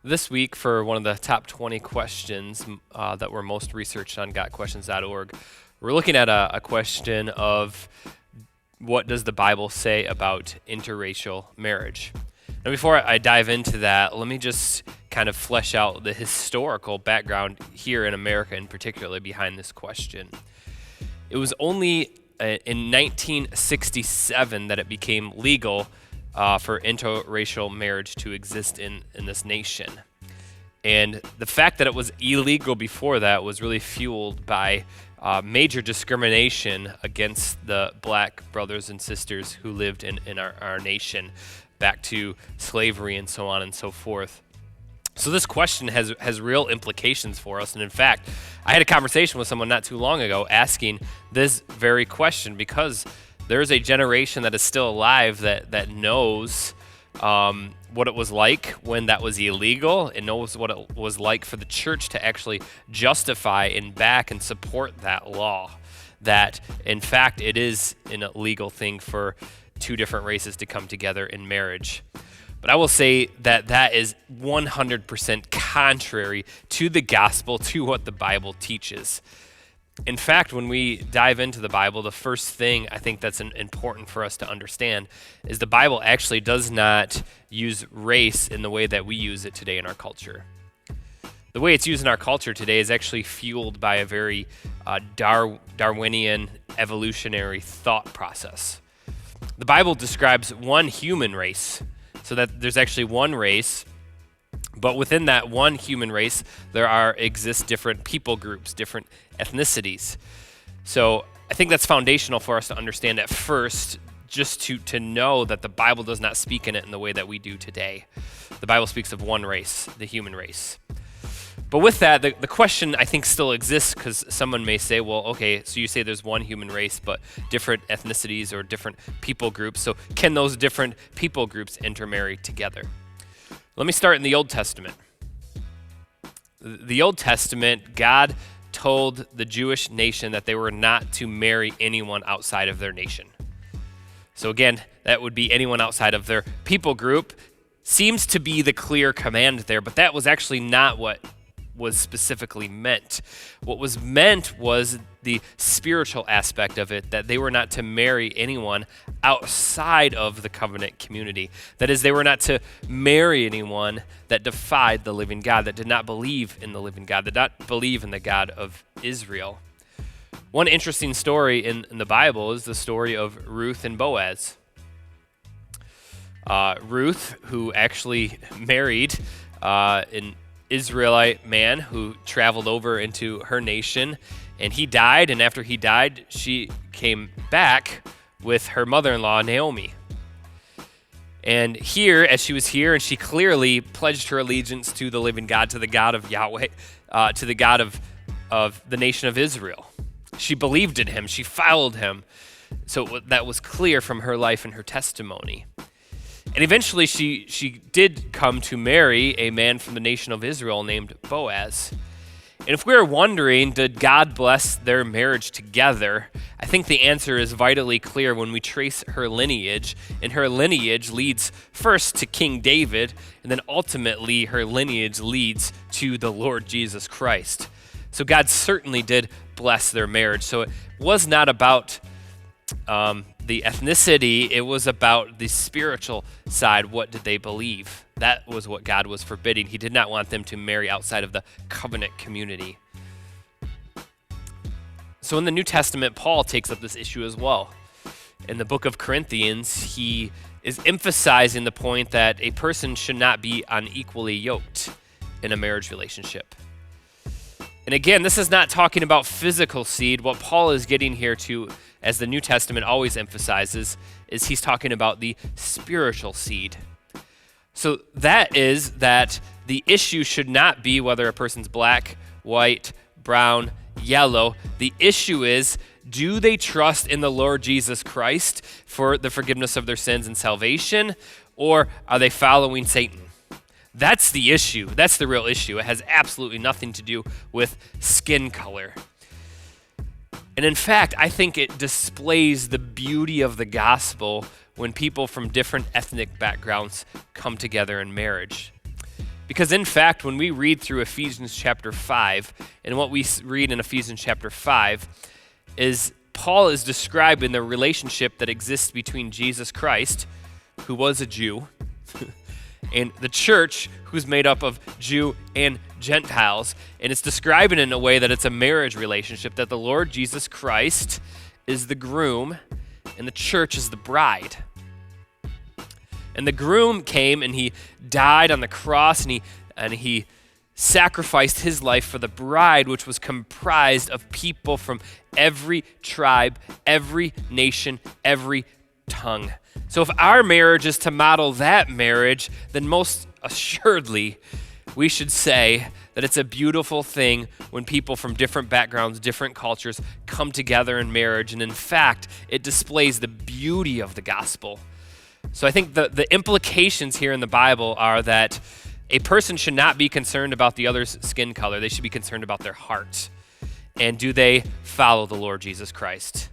This week, for one of the top 20 questions that were most researched on gotquestions.org, we're looking at a question of what does the Bible say about interracial marriage? Now, before I dive into that, let me just kind of flesh out the historical background here in America, in particular, behind this question. It was only in 1967 that it became legal for interracial marriage to exist in this nation. And the fact that it was illegal before that was really fueled by major discrimination against the black brothers and sisters who lived in our nation, back to slavery and so on and so forth. So this question has real implications for us. And in fact, I had a conversation with someone not too long ago asking this very question, because there's a generation that is still alive that knows what it was like when that was illegal, and knows what it was like for the church to actually justify and back and support that law, that in fact it is an illegal thing for two different races to come together in marriage. But I will say that is 100% contrary to the gospel, to what the Bible teaches. In fact, when we dive into the Bible, the first thing I think that's important for us to understand is the Bible actually does not use race in the way that we use it today in our culture. The way it's used in our culture today is actually fueled by a very Darwinian evolutionary thought process. The Bible describes one human race, so that there's actually one race, but within that one human race, there exist different people groups, different ethnicities. So I think that's foundational for us to understand at first, just to know that the Bible does not speak in it in the way that we do today. The Bible speaks of one race, the human race. But with that, the question I think still exists, because someone may say, well, okay, so you say there's one human race, but different ethnicities or different people groups. So can those different people groups intermarry together? Let me start in the Old Testament. The Old Testament, God told the Jewish nation that they were not to marry anyone outside of their nation. So again, that would be anyone outside of their people group. Seems to be the clear command there, but that was actually not what was specifically meant. What was meant was the spiritual aspect of it, that they were not to marry anyone outside of the covenant community. That is, they were not to marry anyone that defied the living God, that did not believe in the living God, that did not believe in the God of Israel. One interesting story in the Bible is the story of Ruth and Boaz. Ruth, who actually married an Israelite man who traveled over into her nation, and he died, and after he died, she came back with her mother-in-law, Naomi. And here, as she was here, and she clearly pledged her allegiance to the living God, to the God of Yahweh, to the God of the nation of Israel. She believed in him, she followed him, so that was clear from her life and her testimony. And eventually she did come to marry a man from the nation of Israel named Boaz. And if we're wondering, did God bless their marriage together? I think the answer is vitally clear when we trace her lineage. And her lineage leads first to King David, and then ultimately her lineage leads to the Lord Jesus Christ. So God certainly did bless their marriage. So it was not about the ethnicity, it was about the spiritual side. What did they believe? That was what God was forbidding. He did not want them to marry outside of the covenant community. So in the New Testament, Paul takes up this issue as well. In the book of Corinthians, he is emphasizing the point that a person should not be unequally yoked in a marriage relationship. And again, this is not talking about physical seed. What Paul is getting here to, as the New Testament always emphasizes, is he's talking about the spiritual seed. So that is that the issue should not be whether a person's black, white, brown, yellow. The issue is, do they trust in the Lord Jesus Christ for the forgiveness of their sins and salvation, or are they following Satan? That's the issue. That's the real issue. It has absolutely nothing to do with skin color. And in fact, I think it displays the beauty of the gospel when people from different ethnic backgrounds come together in marriage. Because in fact, when we read through Ephesians chapter 5, and what we read in Ephesians chapter 5 is Paul is describing the relationship that exists between Jesus Christ, who was a Jew, and the church, who's made up of Jew and Gentiles. And it's describing in a way that it's a marriage relationship, that the Lord Jesus Christ is the groom and the church is the bride. And the groom came and he died on the cross, and he sacrificed his life for the bride, which was comprised of people from every tribe, every nation, every tongue. So if our marriage is to model that marriage, then most assuredly we should say that it's a beautiful thing when people from different backgrounds, different cultures come together in marriage. And in fact, it displays the beauty of the gospel. So I think the implications here in the Bible are that a person should not be concerned about the other's skin color. They should be concerned about their heart. And do they follow the Lord Jesus Christ?